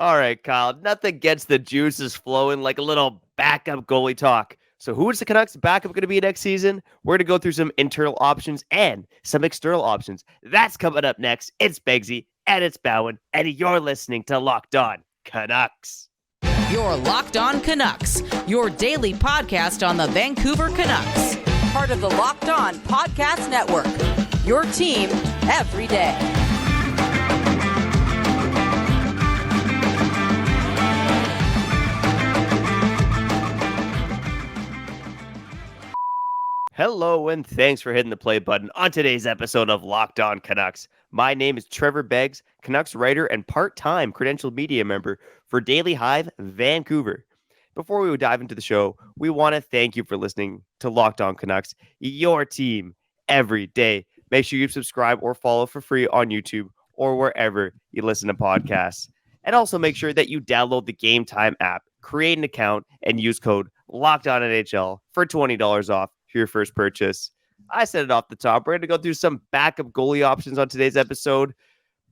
All right, Kyle. Nothing gets the juices flowing like a little backup goalie talk. So, who is the Canucks backup going to be next season? We're going to go through some internal options and some external options. That's coming up next. It's Beggsy and it's Bhawan, and you're listening to Locked On Canucks. You're Locked On Canucks, your daily podcast on the Vancouver Canucks. Part of the Locked On Podcast Network. Your team every day. Hello, and thanks for hitting the play button on today's episode of Locked On Canucks. My name is Trevor Beggs, Canucks writer and part-time credentialed media member for Daily Hive Vancouver. Before we dive into the show, we want to thank you for listening to Locked On Canucks, your team every day. Make sure you subscribe or follow for free on YouTube or wherever you listen to podcasts. And also make sure that you download the Gametime app, create an account, and use code LOCKEDONNHL for $20 off your first purchase. I said it off the top. We're going to go through some backup goalie options on today's episode.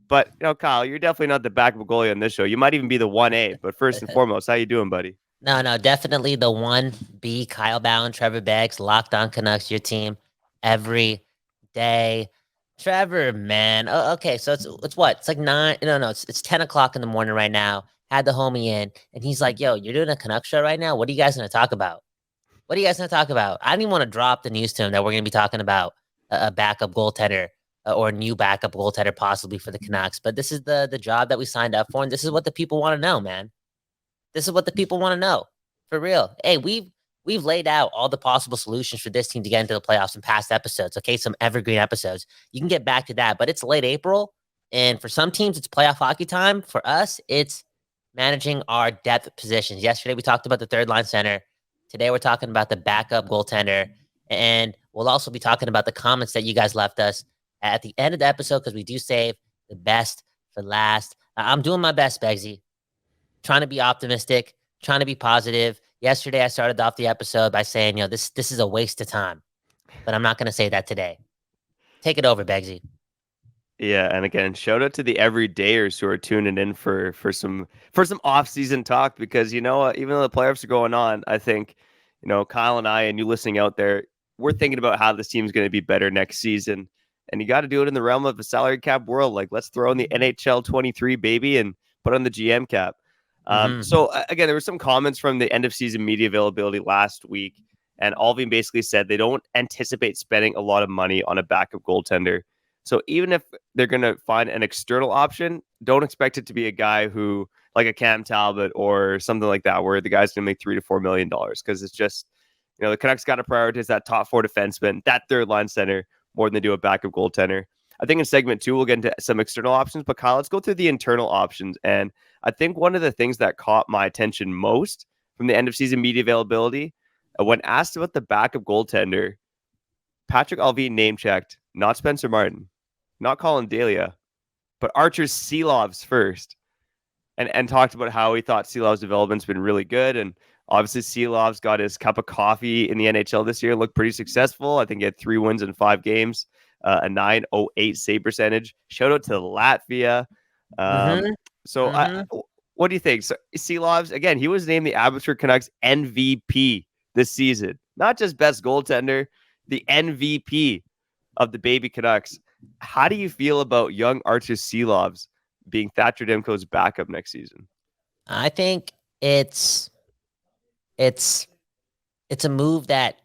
But, Kyle, you're definitely not the backup goalie on this show. You might even be the 1A. But first and foremost, how you doing, buddy? No, definitely the 1B, Kyle Bhawan, Trevor Beggs, Locked On Canucks, your team every day. Trevor, man. Okay, so it's what? It's like 9. No, it's 10 o'clock in the morning right now. Had the homie in, and he's like, yo, you're doing a Canucks show right now? What are you guys going to talk about? I didn't even want to drop the news to him that we're going to be talking about a backup goaltender or a new backup goaltender possibly for the Canucks. But this is the job that we signed up for, and this is what the people want to know, man. This is what the people want to know, for real. Hey, we've laid out all the possible solutions for this team to get into the playoffs in past episodes, okay? Some evergreen episodes. You can get back to that, but it's late April, and for some teams, it's playoff hockey time. For us, it's managing our depth positions. Yesterday, we talked about the third-line center. Today, we're talking about the backup goaltender, and we'll also be talking about the comments that you guys left us at the end of the episode because we do save the best for last. I'm doing my best, Beggsy. Trying to be optimistic, trying to be positive. Yesterday, I started off the episode by saying, this is a waste of time, but I'm not going to say that today. Take it over, Beggsy. Yeah, and again, shout out to the everydayers who are tuning in for some off-season talk because even though the playoffs are going on, I think Kyle and I and you listening out there, we're thinking about how this team's going to be better next season, and you got to do it in the realm of a salary cap world. Like, let's throw in the NHL 23 baby and put on the GM cap. So again, there were some comments from the end of season media availability last week, and Alvin basically said they don't anticipate spending a lot of money on a backup goaltender. So even if they're going to find an external option, don't expect it to be a guy who, like a Cam Talbot or something like that, where the guy's going to make $3 to $4 million, because it's just, the Canucks got to prioritize that top 4 defenseman, that third line center, more than they do a backup goaltender. I think in segment 2, we'll get into some external options, but Kyle, let's go through the internal options. And I think one of the things that caught my attention most from the end of season media availability, when asked about the backup goaltender, Patrick Alvin name-checked, not Spencer Martin, not Colin Delia, but Archer Seelovs first, and talked about how he thought Seelovs' development's been really good. And obviously Seelovs got his cup of coffee in the NHL this year, looked pretty successful. I think he had 3 wins in 5 games, a .908 save percentage. Shout out to Latvia. What do you think? So Seelovs, again, he was named the Abbotsford Canucks MVP this season. Not just best goaltender, the MVP of the baby Canucks. How do you feel about young Archer Seelovs being Thatcher Demko's backup next season? I think it's a move that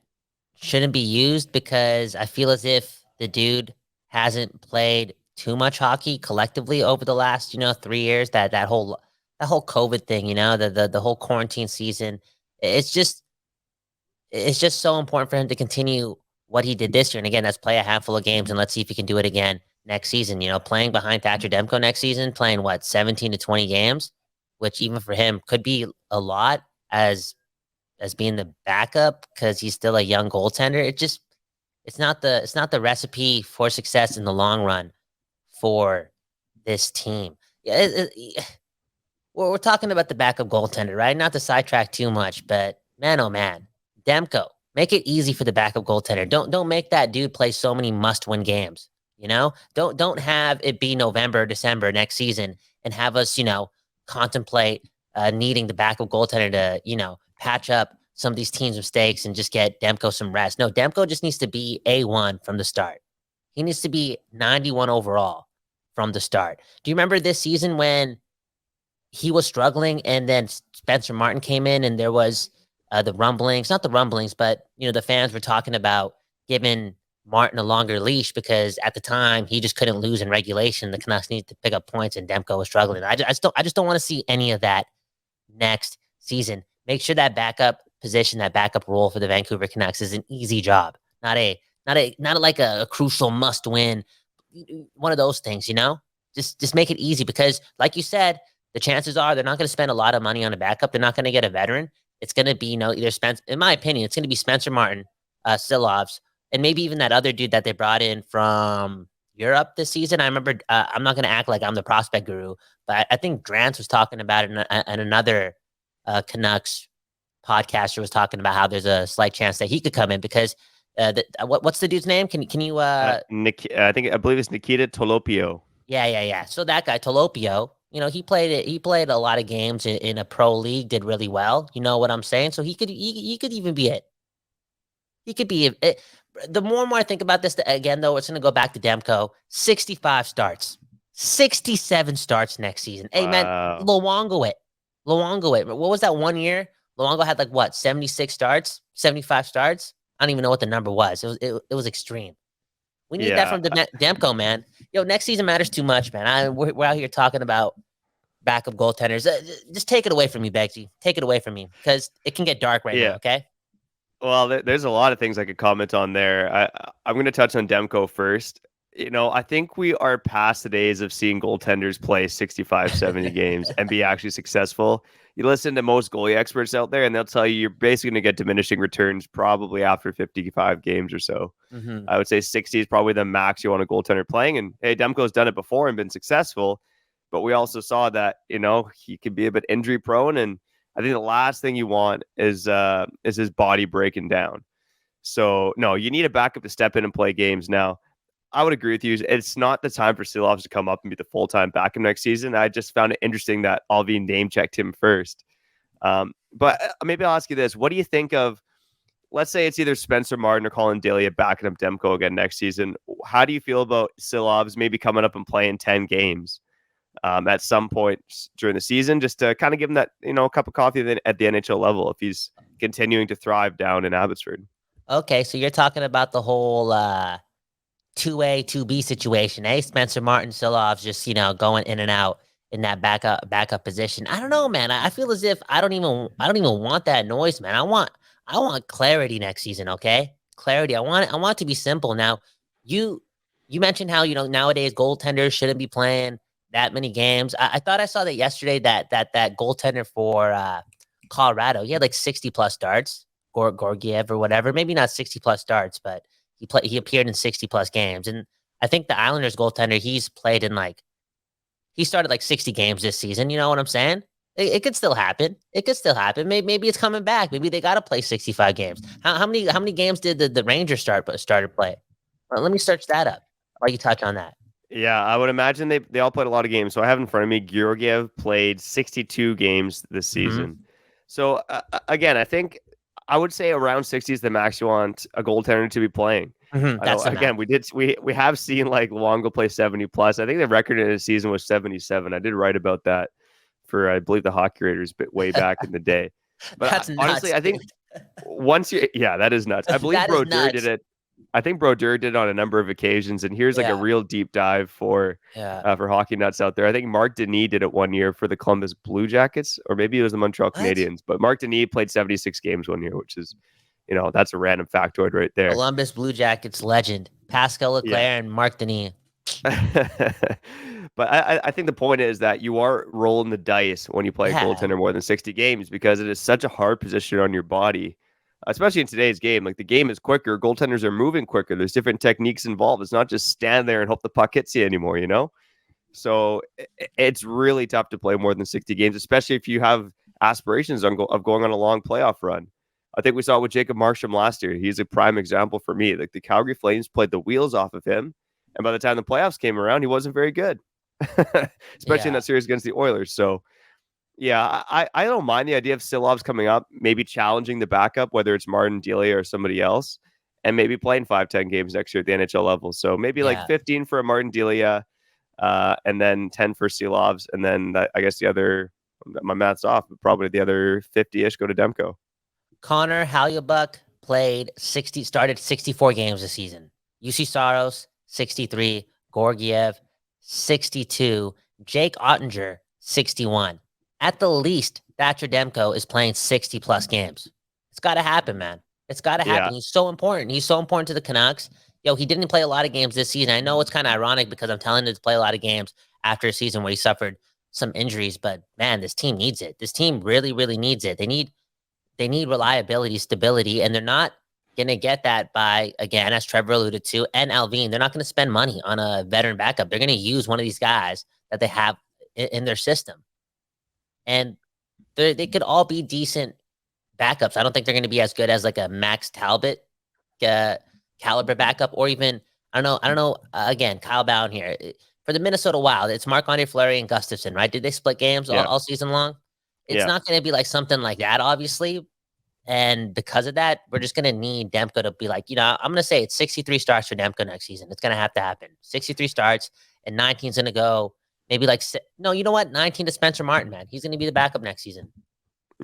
shouldn't be used because I feel as if the dude hasn't played too much hockey collectively over the last 3 years. That whole COVID thing, the whole quarantine season. It's just so important for him to continue what he did this year. And again, let's play a handful of games and let's see if he can do it again next season. Playing behind Thatcher Demko next season, playing 17 to 20 games, which even for him could be a lot as being the backup because he's still a young goaltender. It's not the recipe for success in the long run for this team. We're talking about the backup goaltender, right? Not to sidetrack too much, but man, oh man, Demko, make it easy for the backup goaltender. Don't make that dude play so many must-win games. Don't have it be November, December next season and have us, contemplate needing the backup goaltender to, patch up some of these teams' mistakes and just get Demko some rest. No, Demko just needs to be A1 from the start. He needs to be 91 overall from the start. Do you remember this season when he was struggling and then Spencer Martin came in and there was the rumblings, not the rumblings, but, the fans were talking about giving Martin a longer leash because at the time he just couldn't lose in regulation. The Canucks needed to pick up points and Demko was struggling. I just don't want to see any of that next season. Make sure that backup position, that backup role for the Vancouver Canucks is an easy job, not like a crucial must win. One of those things, just make it easy because like you said, the chances are they're not going to spend a lot of money on a backup. They're not going to get a veteran. It's going to be, either Spencer, in my opinion, it's going to be Spencer Martin, Silovs, and maybe even that other dude that they brought in from Europe this season. I remember, I'm not going to act like I'm the prospect guru, but I think Grant was talking about it, and another Canucks podcaster was talking about how there's a slight chance that he could come in because what's the dude's name? Can you? I believe it's Nikita Tolopio. Yeah. So that guy Tolopio, he played a lot of games in a pro league, did really well. You know what I'm saying? So he could even be it. He could be it. The more and more I think about this, again, though, it's going to go back to Demko. 65 starts, 67 starts next season. Hey, man, Luongo it. What was that 1 year? Luongo had 76 starts, 75 starts. I don't even know what the number was. It was extreme. We need that from Demko, man. Yo, next season matters too much, man. We're out here talking about backup goaltenders. Just take it away from me, Beggsy. Take it away from me because it can get dark right now, okay? Well, there's a lot of things I could comment on there. I'm going to touch on Demko first. I think we are past the days of seeing goaltenders play 65, 70 games and be actually successful. You listen to most goalie experts out there, and they'll tell you you're basically going to get diminishing returns probably after 55 games or so. Mm-hmm. I would say 60 is probably the max you want a goaltender playing. And hey, Demko's done it before and been successful, but we also saw that, he could be a bit injury prone. And I think the last thing you want is his body breaking down. So no, you need a backup to step in and play games now. I would agree with you. It's not the time for Silovs to come up and be the full-time backup next season. I just found it interesting that Alvin name-checked him first. But maybe I'll ask you this. What do you think of, let's say it's either Spencer Martin or Colin Delia backing up Demko again next season. How do you feel about Silovs maybe coming up and playing 10 games at some point during the season just to kind of give him that, cup of coffee at the NHL level if he's continuing to thrive down in Abbotsford? Okay, so you're talking about the whole 2A, 2B situation, eh? Spencer Martin, Silovs just, going in and out in that backup position. I don't know, man. I feel as if I don't even want that noise, man. I want clarity next season, okay? Clarity. I want it to be simple. Now, you mentioned how, nowadays goaltenders shouldn't be playing that many games. I thought I saw that yesterday that goaltender for Colorado, he had 60 plus starts, Gorgiev or whatever. Maybe not 60 plus starts, but he appeared in 60 plus games. And I think the Islanders goaltender, he's played in he started 60 games this season. You know what I'm saying? It could still happen. Maybe it's coming back. Maybe they got to play 65 games. How many games did the Rangers started play? Well, let me search that up while you touch on that. Yeah, I would imagine they all played a lot of games. So I have in front of me, Georgiev played 62 games this season. Mm-hmm. So again, I think I would say around 60 is the max you want a goaltender to be playing. Mm-hmm. Again, we have seen Luongo play 70 plus. I think the record in his season was 77. I did write about that for, I believe, the Hockey Raiders way back in the day. But that's honestly, nuts, I think that is nuts. I believe Brodeur did it. I think Brodeur did it on a number of occasions, and here's a real deep dive for hockey nuts out there. I think Marc Denis did it 1 year for the Columbus Blue Jackets, or maybe it was the Montreal Canadiens. But Marc Denis played 76 games 1 year, which is, that's a random factoid right there. Columbus Blue Jackets legend Pascal Leclerc and Marc Denis. But I think the point is that you are rolling the dice when you play a goaltender more than 60 games because it is such a hard position on your body. Especially in today's game, the game is quicker. Goaltenders are moving quicker. There's different techniques involved. It's not just stand there and hope the puck hits you anymore, So it's really tough to play more than 60 games, especially if you have aspirations of going on a long playoff run. I think we saw it with Jacob Markstrom last year. He's a prime example for me. The Calgary Flames played the wheels off of him, and by the time the playoffs came around, he wasn't very good, especially in that series against the Oilers. So Yeah, I don't mind the idea of Silovs coming up, maybe challenging the backup, whether it's Martin Delia or somebody else, and maybe playing 5-10 games next year at the NHL level. So maybe like Yeah. 15 for a Martin Delia, and then 10 for Silovs, and then I guess the other, my math's off, but probably the other 50-ish go to Demko. Connor Hallebuck started 64 games this season. UC Saros, 63. Gorgiev, 62. Jake Ottinger, 61. At the least, Thatcher Demko is playing 60 plus games. It's got to happen, man. It's got to happen. Yeah. He's so important. He's so important to the Canucks. He didn't play a lot of games this season. I know it's kind of ironic because I'm telling him to play a lot of games after a season where he suffered some injuries, but man, this team needs it. This team really, really needs it. They need reliability, stability, and they're not going to get that by, again, as Trevor alluded to, and Alvin. They're not going to spend money on a veteran backup. They're going to use one of these guys that they have in their system. And they could all be decent backups. I don't think they're going to be as good as like a Max Talbot caliber backup, or even, I don't know. Again, Kyle Bhawan here. For the Minnesota Wild, it's Marc-Andre Fleury and Gustafsson, right? Did they split games all season long? It's not going to be like something like that, obviously. And because of that, we're just going to need Demko to be like, I'm going to say it's 63 starts for Demko next season. It's going to have to happen. 63 starts, and 19 is going to go maybe like, no, you know what? 19 to Spencer Martin, man. He's going to be the backup next season.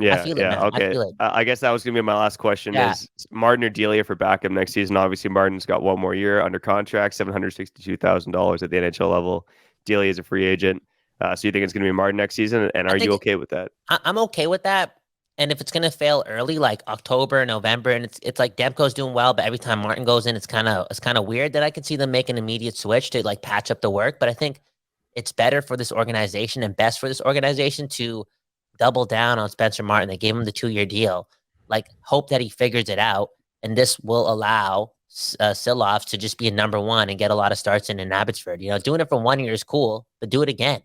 Yeah, I feel it, man. Okay. I feel it. I guess that was going to be my last question is Martin or Delia for backup next season. Obviously, Martin's got one more year under contract, $762,000 at the NHL level. Delia is a free agent. So you think it's going to be Martin next season? And are you okay with that? I'm okay with that. And if it's going to fail early, like October, November, and it's like Demko's doing well, but every time Martin goes in, it's kind of weird that I could see them make an immediate switch to like patch up the work. But I think it's better for this organization and best for this organization to double down on Spencer Martin. They gave him the 2-year deal. Like, hope that he figures it out, and this will allow Silovs to just be a number one and get a lot of starts in Abbotsford. Doing it for 1 year is cool, but do it again.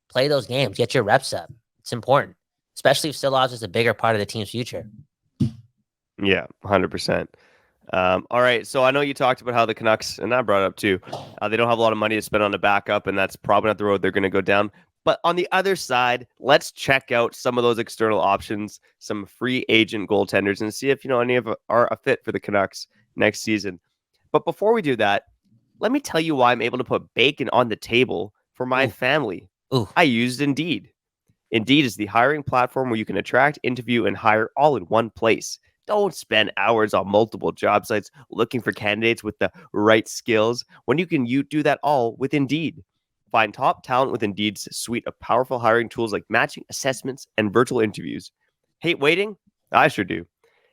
Play those games, get your reps up. It's important, especially if Silovs is a bigger part of the team's future. Yeah, 100%. All right, so I know you talked about how the Canucks, and I brought it up too, they don't have a lot of money to spend on a backup, and that's probably not the road they're going to go down. But on the other side, let's check out some of those external options, some free agent goaltenders, and see if any of are a fit for the Canucks next season. But before we do that, let me tell you why I'm able to put bacon on the table for my family. I used Indeed. Indeed is the hiring platform where you can attract, interview, and hire all in one place. Don't spend hours on multiple job sites looking for candidates with the right skills when you can do that all with Indeed. Find top talent with Indeed's suite of powerful hiring tools like matching, assessments, and virtual interviews. Hate waiting? I sure do.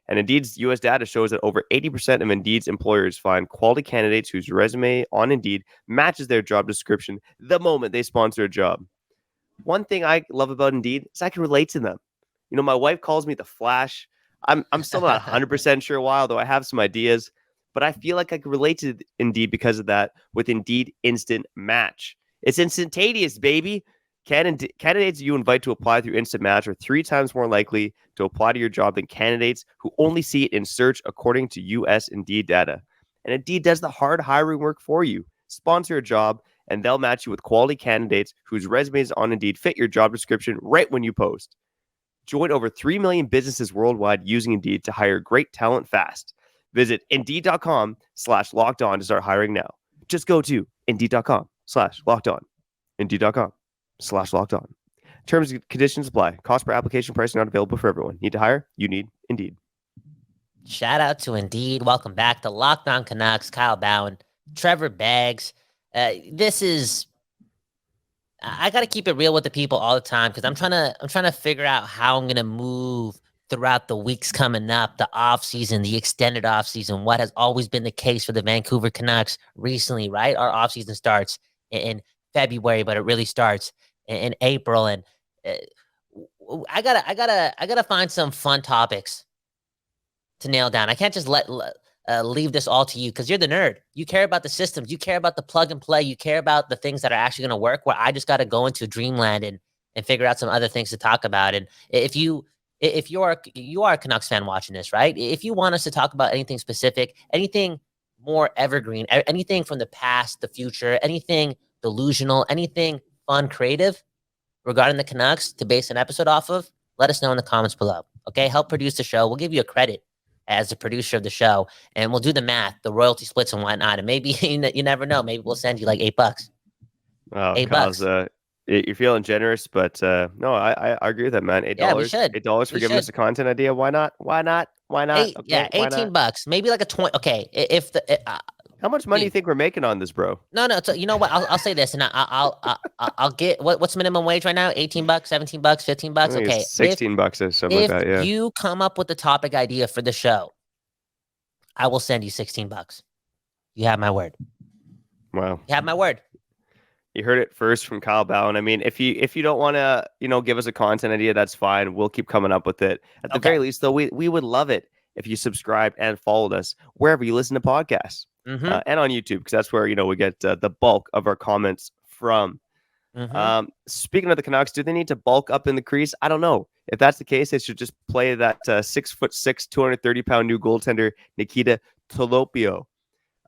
And Indeed's US data shows that over 80% of Indeed's employers find quality candidates whose resume on Indeed matches their job description the moment they sponsor a job. One thing I love about Indeed is I can relate to them. My wife calls me the Flash. I'm still not 100% sure why, although I have some ideas. But I feel like I can relate to Indeed because of that with Indeed Instant Match. It's instantaneous, baby. Candidates you invite to apply through Instant Match are 3 times more likely to apply to your job than candidates who only see it in search, according to US Indeed data. And Indeed does the hard hiring work for you. Sponsor a job, and they'll match you with quality candidates whose resumes on Indeed fit your job description right when you post. Join over 3 million businesses worldwide using Indeed to hire great talent fast. Visit Indeed.com/lockedon to start hiring now. Just go to Indeed.com/lockedon. Indeed.com/lockedon. Terms and conditions apply. Cost per application, price not available for everyone. Need to hire? You need Indeed. Shout out to Indeed. Welcome back to Locked On Canucks. Kyle Bhawan, Trevor Beggs. I got to keep it real with the people all the time because I'm trying to figure out how I'm going to move throughout the weeks coming up, the offseason, the extended offseason, what has always been the case for the Vancouver Canucks recently, right? Our offseason starts in February, but it really starts in April. And I gotta find some fun topics to nail down. I can't just leave this all to you because you're the nerd. You care about the systems. You care about the plug and play. You care about the things that are actually going to work, where I just got to go into dreamland and figure out some other things to talk about. And if you are a Canucks fan watching this, right? If you want us to talk about anything specific, anything more evergreen, anything from the past, the future, anything delusional, anything fun, creative, regarding the Canucks to base an episode off of, let us know in the comments below. Okay, help produce the show. We'll give you a credit as the producer of the show, and we'll do the math, the royalty splits and whatnot. And maybe you never know. Maybe we'll send you like $8. Oh, $8. You're feeling generous, but no, I agree with that, man. $8. Yeah, we should. $8 for giving us a content idea. Why not? Why not? Why not? Okay, why not? $18. Maybe like a 20. Okay, if the how much money do you think we're making on this, bro? No. So you know what? I'll say this, and I'll get what's minimum wage right now? $18, $17, $15. Okay, $16 or something like that. Yeah. If you come up with the topic idea for the show, I will send you $16. You have my word. Wow. You have my word. You heard it first from Kyle Bhawan. I mean, if you don't want to, give us a content idea, that's fine. We'll keep coming up with it. At the very least, though, we would love it if you subscribed and followed us wherever you listen to podcasts and on YouTube, because that's where we get the bulk of our comments from. Speaking of the Canucks, do they need to bulk up in the crease? I don't know. If that's the case, they should just play that 6'6", 230-pound new goaltender Nikita Tolopio.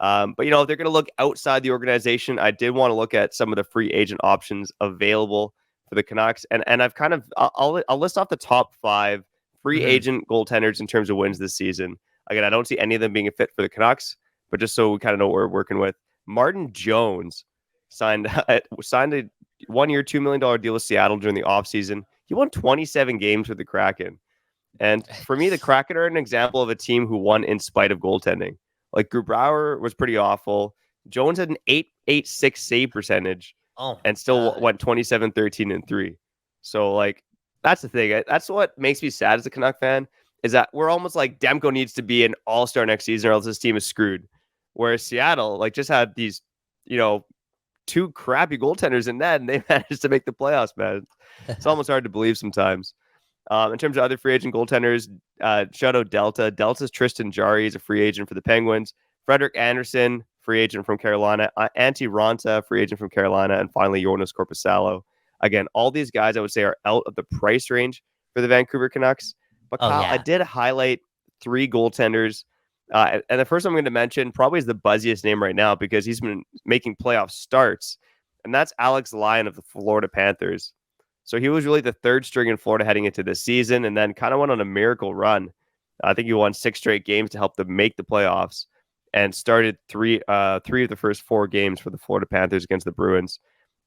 But if they're going to look outside the organization, I did want to look at some of the free agent options available for the Canucks, and I'll list off the top 5 free agent goaltenders in terms of wins this season. Again, I don't see any of them being a fit for the Canucks, but just so we kind of know what we're working with. Martin Jones signed a 1-year, $2 million deal with Seattle during the offseason. He won 27 games with the Kraken, and for me, the Kraken are an example of a team who won in spite of goaltending. Like, Grubauer was pretty awful. Jones had an .886 save percentage and still went 27, 13, and 3. So, like, that's the thing. That's what makes me sad as a Canuck fan, is that we're almost like Demko needs to be an all-star next season or else this team is screwed. Whereas Seattle, like, just had these, 2 crappy goaltenders in net, and they managed to make the playoffs, man. It's almost hard to believe sometimes. In terms of other free agent goaltenders, shout out Delta. Delta's Tristan Jarry is a free agent for the Penguins. Frederick Anderson, free agent from Carolina. Antti Ranta, free agent from Carolina. And finally, Jonas Korpisalo. Again, all these guys I would say are out of the price range for the Vancouver Canucks. But Kyle, I did highlight 3 goaltenders. And the first one I'm going to mention probably is the buzziest name right now because he's been making playoff starts. And that's Alex Lyon of the Florida Panthers. So he was really the 3rd string in Florida heading into this season and then kind of went on a miracle run. I think he won 6 straight games to help them make the playoffs and started 3 of the first 4 games for the Florida Panthers against the Bruins.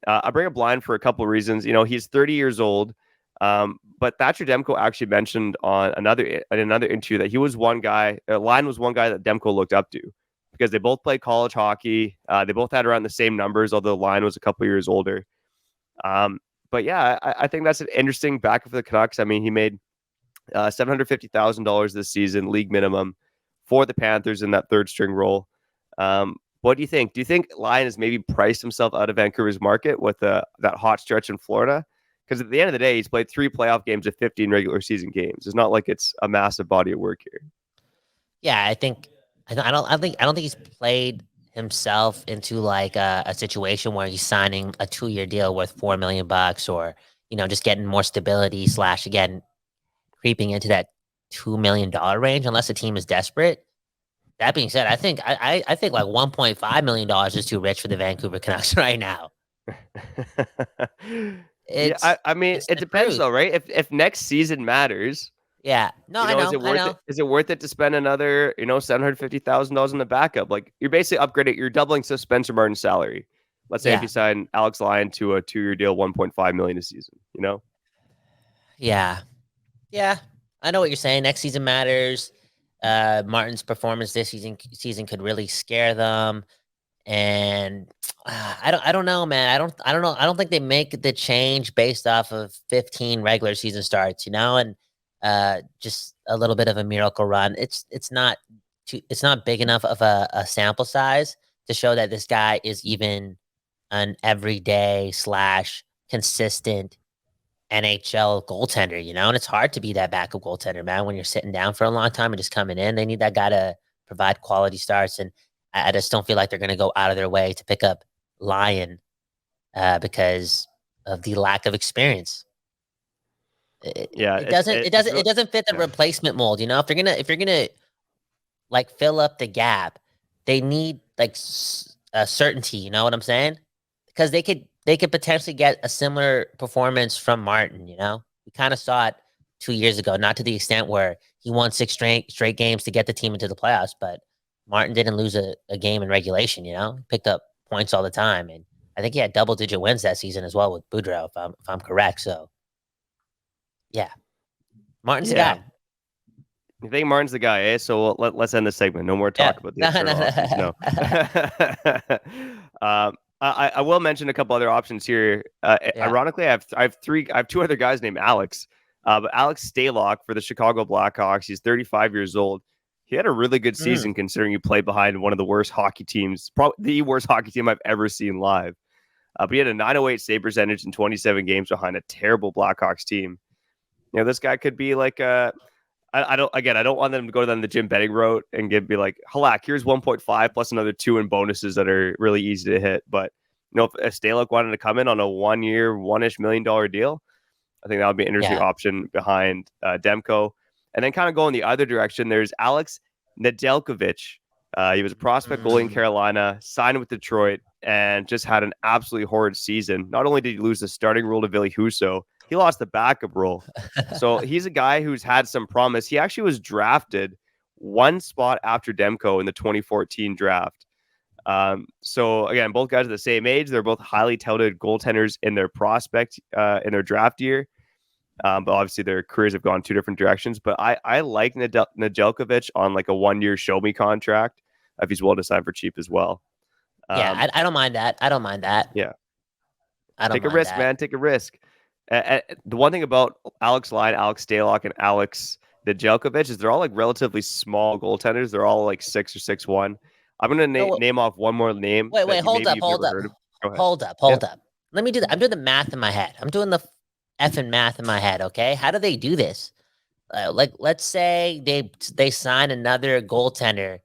I bring up Lyon for a couple of reasons. He's 30 years old, but Thatcher Demko actually mentioned in another interview that he was one guy, Lyon was one guy that Demko looked up to because they both played college hockey. They both had around the same numbers, although Lyon was a couple years older. But yeah, I think that's an interesting backup for the Canucks. I mean, he made $750,000 this season, league minimum, for the Panthers in that 3rd string role. What do you think? Do you think Lyon has maybe priced himself out of Vancouver's market with that hot stretch in Florida? Because at the end of the day, he's played 3 playoff games of 15 regular season games. It's not like it's a massive body of work here. Yeah, I don't think he's played himself into like a situation where he's signing a 2-year deal worth $4 million or just getting more stability / again creeping into that $2 million range unless the team is desperate. That being said, I think like $1.5 million is too rich for the Vancouver Canucks right now. I mean, it depends though, right? If next season matters. Yeah. No, I know. Is it worth it to spend another, $750,000 on the backup? Like, you're basically upgrading. You're doubling Spencer Martin's salary. Let's say if you sign Alex Lyon to a 2-year deal, $1.5 million a season. Yeah. I know what you're saying. Next season matters. Martin's performance this season could really scare them, and I don't know, man. I don't know. I don't think they make the change based off of 15 regular season starts, and just a little bit of a miracle run. It's not big enough of a sample size to show that this guy is even an everyday / consistent NHL goaltender, and it's hard to be that backup goaltender, man, when you're sitting down for a long time and just coming in. They need that guy to provide quality starts, and I just don't feel like they're going to go out of their way to pick up Lyon because of the lack of experience. It doesn't fit the replacement mold. If you're gonna like fill up the gap, they need like a certainty. You know what I'm saying? Because they could they could potentially get a similar performance from Martin. We kind of saw it 2 years ago, not to the extent where he won six straight games to get the team into the playoffs, but Martin didn't lose a game in regulation. He picked up points all the time, and I think he had double-digit wins that season as well with Boudreaux, if I'm correct. So, yeah, Martin's the Yeah. guy. You think Martin's the guy, eh? So let's end this segment. No more Yeah. talk about the external options. No. I will mention a couple other options here. Yeah. Ironically, I have two other guys named Alex. But Alex Stalock for the Chicago Blackhawks. He's 35 years old. He had a really good season considering he played behind one of the worst hockey teams, probably the worst hockey team I've ever seen live. But he had a 908 save percentage in 27 games behind a terrible Blackhawks team. This guy could be like I don't want them to go down the Jim Betting route and be like, Halak, here's 1.5 plus another 2 in bonuses that are really easy to hit. But if Stalock wanted to come in on a 1 year, $1-ish million deal, I think that would be an interesting option behind Demko. And then kind of going the other direction, there's Alex Nedeljkovic. He was a prospect goalie in Carolina, signed with Detroit, and just had an absolutely horrid season. Not only did he lose the starting role to Ville Husso, he lost the backup role. So he's a guy who's had some promise. He actually was drafted one spot after Demko in the 2014 draft. So again, both guys are the same age. They're both highly touted goaltenders in their prospect in their draft year. But obviously their careers have gone two different directions. But I like Nedeljkovic on like a 1 year show me contract if he's willing to sign for cheap as well. I don't mind that. Yeah. Take a risk, man. Take a risk. The one thing about Alex Lyon, Alex Stalock, and Alex Nedeljkovic is they're all like relatively small goaltenders. They're all like 6 or 6'1". I'm gonna name off one more name. Wait, hold up. Hold up. Let me do that. I'm doing the math in my head. I'm doing the effing math in my head. Okay, how do they do this? Let's say they sign another goaltender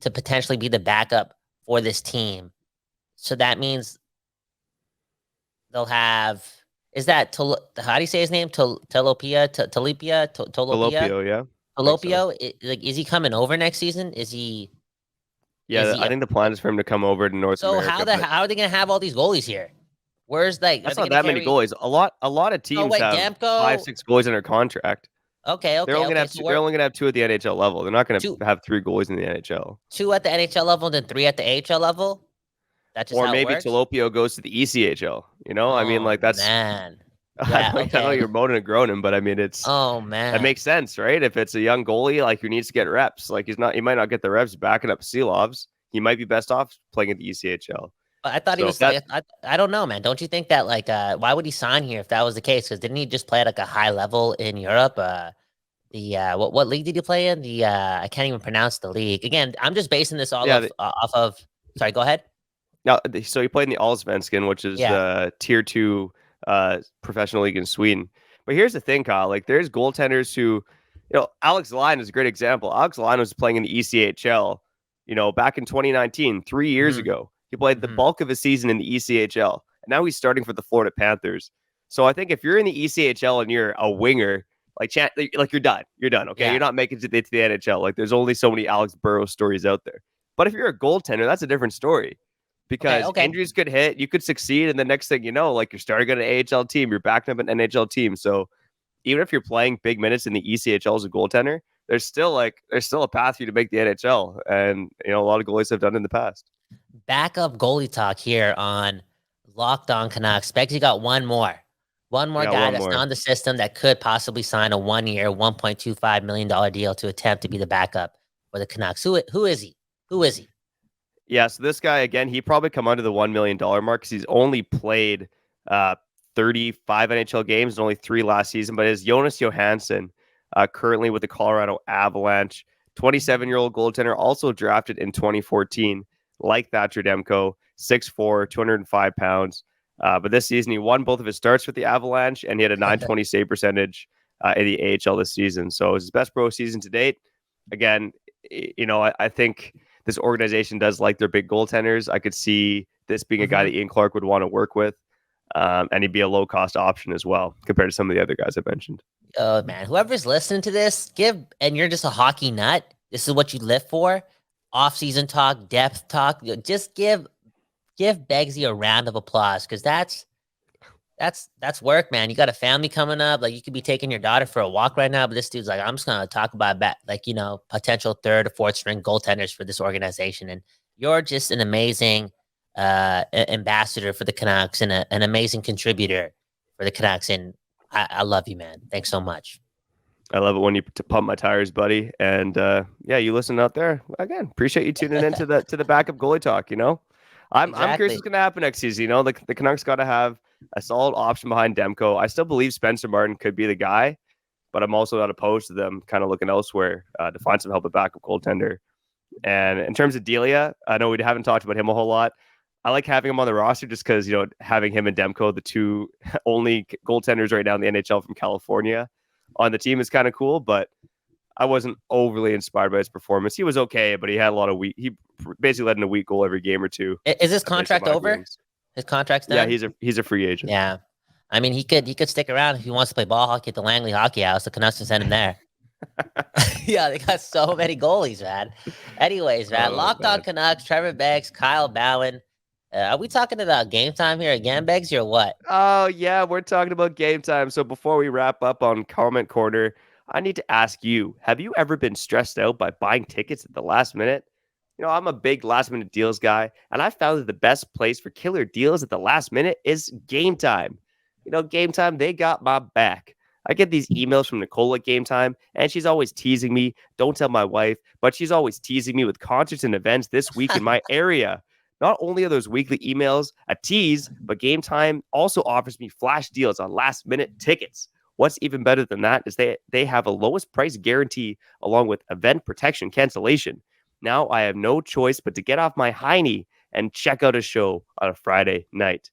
to potentially be the backup for this team. So that means they'll have. Is that how do you say his name? Talopio, yeah. Talopio. Is he coming over next season? Is he? Yeah, I think the plan is for him to come over to North America. So how are they going to have all these goalies here? Where's that's not that many goalies. A lot of teams have Demko? 5-6 goalies under contract. Okay. They're only going to have 2 at the NHL level. They're not going to have 3 goalies in the NHL. 2 at the NHL level, and then 3 at the AHL level. That's just or how maybe it works? Talopio goes to the ECHL. I mean, like that's man. Yeah, I know you're moaning and groaning, but I mean, it's man, that makes sense, right? If it's a young goalie, like who needs to get reps, like he might not get the reps backing up Seelovs. He might be best off playing at the ECHL. I thought he was like, I don't know, man. Don't you think that why would he sign here if that was the case? Because didn't he just play at like a high level in Europe? What league did he play in? I can't even pronounce the league. Again, I'm just basing this all off of. Sorry, go ahead. No, so he played in the Allsvenskan, which is the tier 2 professional league in Sweden. But here's the thing, Kyle. Like, there's goaltenders who, Alex Lyon is a great example. Alex Lyon was playing in the ECHL, back in 2019, 3 years ago. He played the bulk of his season in the ECHL, and now he's starting for the Florida Panthers. So I think if you're in the ECHL and you're a winger, you're done. You're done. Okay, you're not making it to the NHL. Like, there's only so many Alex Burrows stories out there. But if you're a goaltender, that's a different story. Because injuries could hit, you could succeed, and the next thing you know, like you're starting on an AHL team, you're backing up an NHL team. So even if you're playing big minutes in the ECHL as a goaltender, there's still a path for you to make the NHL, and a lot of goalies have done in the past. Backup goalie talk here on Locked On Canucks. Beggsy got one more guy that's not on the system that could possibly sign a 1 year, $1.25 million deal to attempt to be the backup for the Canucks. Who is he? Yeah, so this guy, again, he probably come under the $1 million mark because he's only played 35 NHL games and only 3 last season. But is Jonas Johansson, currently with the Colorado Avalanche, 27-year-old goaltender, also drafted in 2014, like Thatcher Demko, 6'4", 205 pounds. But this season, he won both of his starts with the Avalanche, and he had a .920 save percentage in the AHL this season. So it was his best pro season to date. Again, I think this organization does like their big goaltenders. I could see this being a guy that Ian Clark would want to work with, and he'd be a low-cost option as well compared to some of the other guys I mentioned. Oh, man. Whoever's listening to this, and you're just a hockey nut, this is what you live for, off-season talk, depth talk. Just give give Beggsy a round of applause because that's work, man. You got a family coming up. Like you could be taking your daughter for a walk right now, but this dude's like, I'm just gonna talk about potential third or fourth string goaltenders for this organization, and you're just an amazing ambassador for the Canucks and an amazing contributor for the Canucks. And I love you, man. Thanks so much. I love it when you pump my tires, buddy. And yeah, you listen out there again. Appreciate you tuning into the backup goalie talk. I'm curious what's going to happen next season. The Canucks got to have a solid option behind Demko. I still believe Spencer Martin could be the guy, but I'm also not opposed to them kind of looking elsewhere to find some help at backup goaltender. And in terms of Delia, I know we haven't talked about him a whole lot. I like having him on the roster just because, having him and Demko, the two only goaltenders right now in the NHL from California on the team, is kind of cool, but I wasn't overly inspired by his performance. He was okay, but he had a lot of he basically let in a weak goal every game or two. Is his contract over? Games. His contract's done? Yeah, he's a free agent. Yeah. I mean, he could stick around if he wants to play ball hockey at the Langley Hockey House. The Canucks can send him there. Yeah, they got so many goalies, man. Anyways, man, Locked On Canucks, Trevor Beggs, Kyle Bhawan. Are we talking about game time here again, Beggs, or what? Oh, yeah, we're talking about game time. So before we wrap up on Comment Corner, I need to ask you, have you ever been stressed out by buying tickets at the last minute? I'm a big last minute deals guy, and I found that the best place for killer deals at the last minute is Gametime. Gametime, they got my back. I get these emails from Nicole at Gametime, and she's always teasing me. Don't tell my wife, but she's always teasing me with concerts and events this week in my area. Not only are those weekly emails a tease, but Gametime also offers me flash deals on last minute tickets. What's even better than that is they have a lowest price guarantee along with event protection cancellation. Now I have no choice but to get off my hiney and check out a show on a Friday night.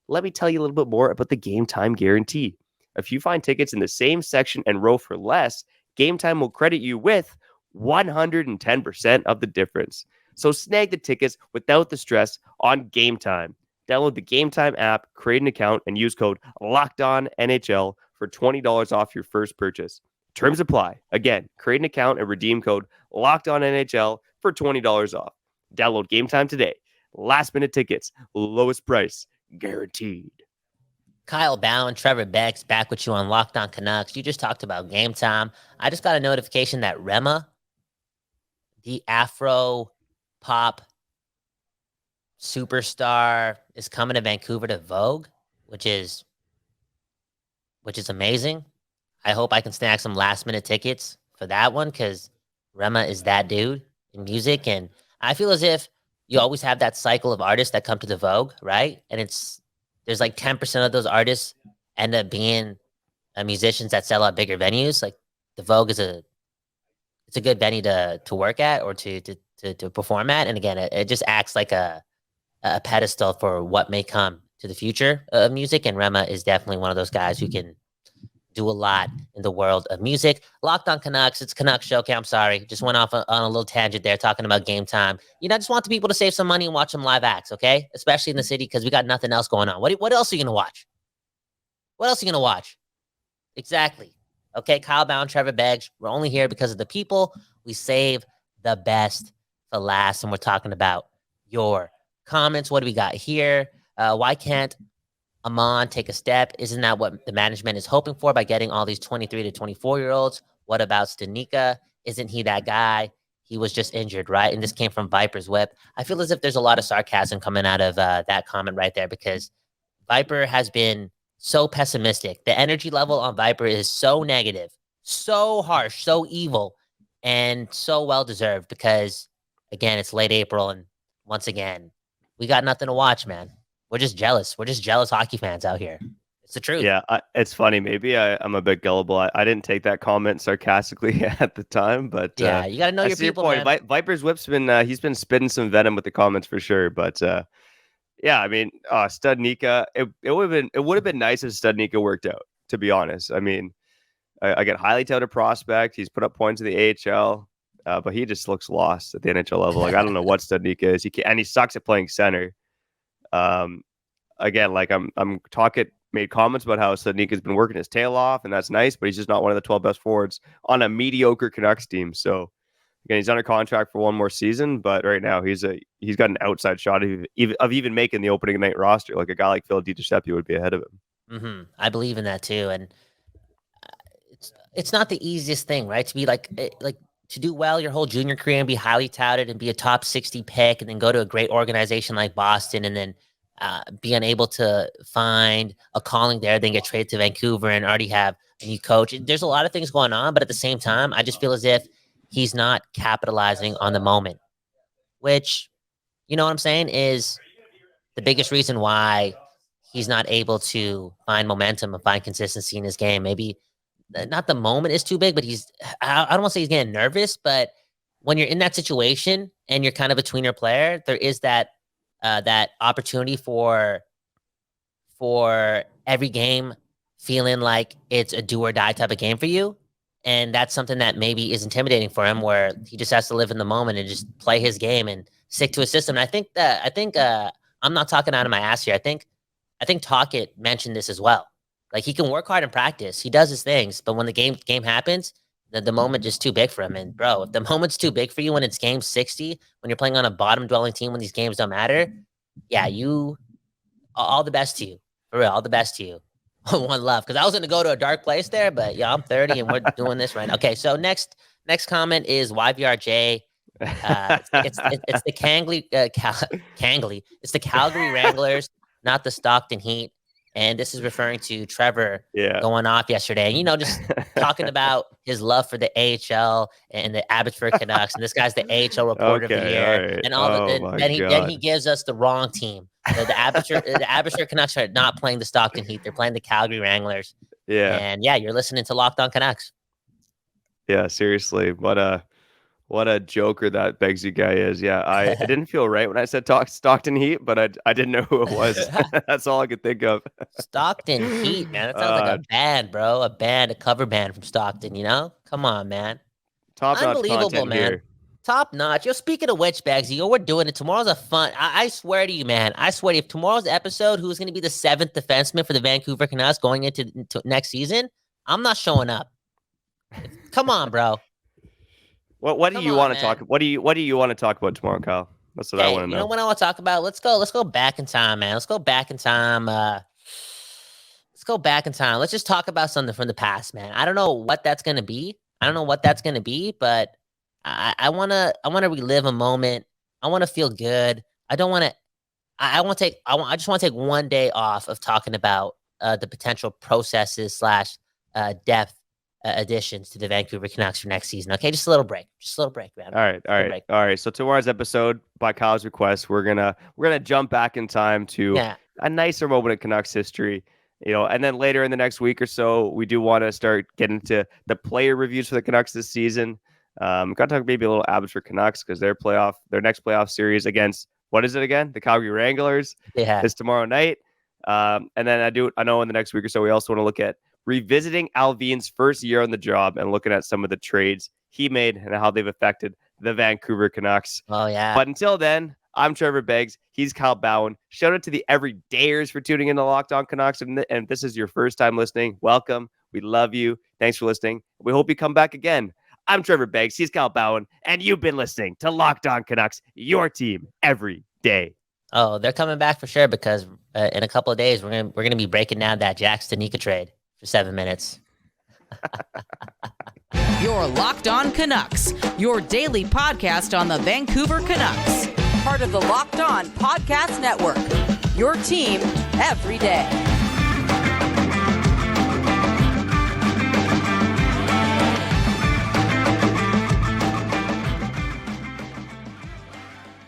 Let me tell you a little bit more about the Gametime guarantee. If you find tickets in the same section and row for less, Gametime will credit you with 110% of the difference. So snag the tickets without the stress on Gametime. Download the Gametime app, create an account, and use code LOCKEDONNHL for $20 off your first purchase. Terms apply. Again, create an account and redeem code LOCKEDONNHL for $20 off. Download Gametime today. Last minute tickets, lowest price, guaranteed. Kyle Bhawan, Trevor Beggs, back with you on Locked On Canucks. You just talked about Gametime. I just got a notification that Rema, the Afro pop superstar, is coming to Vancouver to Vogue, which is amazing. I hope I can snag some last minute tickets for that one because Rema is that dude in music. And I feel as if you always have that cycle of artists that come to the Vogue, right? And there's like 10% of those artists end up being musicians that sell out bigger venues. Like the Vogue is a good venue to work at or to perform at. And again, it just acts like a pedestal for what may come to the future of music. And Rema is definitely one of those guys who can do a lot in the world of music. Locked On Canucks, it's Canucks show. Okay, I'm sorry. Just went off on a little tangent there talking about Gametime. I just want the people to save some money and watch some live acts, okay? Especially in the city because we got nothing else going on. What else are you going to watch? What else are you going to watch? Exactly. Okay, Kyle Bhawan, Trevor Beggs, we're only here because of the people. We save the best for last, and we're talking about your comments. What do we got here? Why can't Amon take a step? Isn't that what the management is hoping for by getting all these 23 to 24-year-olds? What about Stanika? Isn't he that guy? He was just injured, right? And this came from Viper's Whip. I feel as if there's a lot of sarcasm coming out of that comment right there because Viper has been so pessimistic. The energy level on Viper is so negative, so harsh, so evil, and so well-deserved because, again, it's late April, and once again, we got nothing to watch, man. We're just jealous. We're just jealous hockey fans out here. It's the truth. Yeah, it's funny. Maybe I'm a bit gullible. I didn't take that comment sarcastically at the time, but yeah, you got to know your people, point. Man. Viper's Whip's been he's been spitting some venom with the comments for sure. But yeah, I mean, Studnicka. It would have been nice if Studnicka worked out. To be honest, I mean, I get highly touted prospect. He's put up points in the AHL, but he just looks lost at the NHL level. Like I don't know what Studnicka is. He sucks at playing center. Again, like I'm made comments about how Studnicka's been working his tail off, and that's nice, but he's just not one of the 12 best forwards on a mediocre Canucks team. So Again, he's under contract for one more season, but right now he's got an outside shot of even making the opening night roster. Like a guy like Phil DiGiuseppe would be ahead of him. I believe in that too, and it's not the easiest thing, right? To be like to do well your whole junior career and be highly touted and be a top 60 pick, and then go to a great organization like Boston, and then be unable to find a calling there, then get traded to Vancouver and already have a new coach. There's a lot of things going on, but at the same time, I just feel as if he's not capitalizing on the moment, which, you know what I'm saying, is the biggest reason why he's not able to find momentum and find consistency in his game. Maybe not the moment is too big, but I don't want to say he's getting nervous, but when you're in that situation and you're kind of a tweener player, there is that opportunity for every game feeling like it's a do or die type of game for you. And that's something that maybe is intimidating for him, where he just has to live in the moment and just play his game and stick to his system. And I think I'm not talking out of my ass here. I think Talkett mentioned this as well. Like, he can work hard in practice. He does his things, but when the game happens, the moment just too big for him. And bro, if the moment's too big for you when it's game 60, when you're playing on a bottom dwelling team, when these games don't matter, yeah, all the best to you. For real, all the best to you. One love, because I was going to go to a dark place there, but yeah, I'm 30 and we're doing this right now. Okay, so next comment is YVRJ. It's the Kangly. It's the Calgary Wranglers, not the Stockton Heat. And this is referring to Trevor going off yesterday. And, just talking about his love for the AHL and the Abbotsford Canucks. And this guy's the AHL reporter of the year. Right. And then he gives us the wrong team. The Abbotsford Canucks are not playing the Stockton Heat. They're playing the Calgary Wranglers. Yeah. And yeah, you're listening to Locked On Canucks. Yeah, seriously. What a joker that Beggsy guy is. Yeah, I didn't feel right when I said Stockton Heat, but I didn't know who it was. That's all I could think of. Stockton Heat, man. That sounds like a band, bro. A cover band from Stockton, Come on, man. Top-notch content man. Here. Top notch. Speaking of which, Beggsy, we're doing it. Tomorrow's a fun. I swear to you, man. I swear to you, if tomorrow's episode, who's going to be the 7th defenseman for the Vancouver Canucks going into next season, I'm not showing up. Come on, bro. What do you want to talk? What do you want to talk about tomorrow, Kyle? That's what I want to know. You know what I want to talk about? Let's go back in time, man. Let's go back in time. Let's just talk about something from the past, man. I don't know what that's gonna be. But I wanna relive a moment. I want to feel good. I just want to take one day off of talking about the potential processes / depth additions to the Vancouver Canucks for next season. Okay, just a little break, man. All right. So tomorrow's episode, by Kyle's request, we're gonna jump back in time to a nicer moment in Canucks history, and then later in the next week or so, we do want to start getting to the player reviews for the Canucks this season. Got to talk maybe a little Abbotsford Canucks, because their next playoff series against, what is it again? The Calgary Wranglers is tomorrow night. And then I know in the next week or so, we also want to look at revisiting Alvin's first year on the job and looking at some of the trades he made and how they've affected the Vancouver Canucks. Oh, yeah. But until then, I'm Trevor Beggs. He's Kyle Bhawan. Shout out to the everydayers for tuning into Locked On Canucks. And if this is your first time listening, welcome. We love you. Thanks for listening. We hope you come back again. I'm Trevor Beggs. He's Kyle Bhawan. And you've been listening to Locked On Canucks, your team every day. Oh, they're coming back for sure, because in a couple of days, we're gonna be breaking down that Jack Stanika trade for 7 minutes. You're Locked On Canucks, your daily podcast on the Vancouver Canucks. Part of the Locked On Podcast Network, your team every day.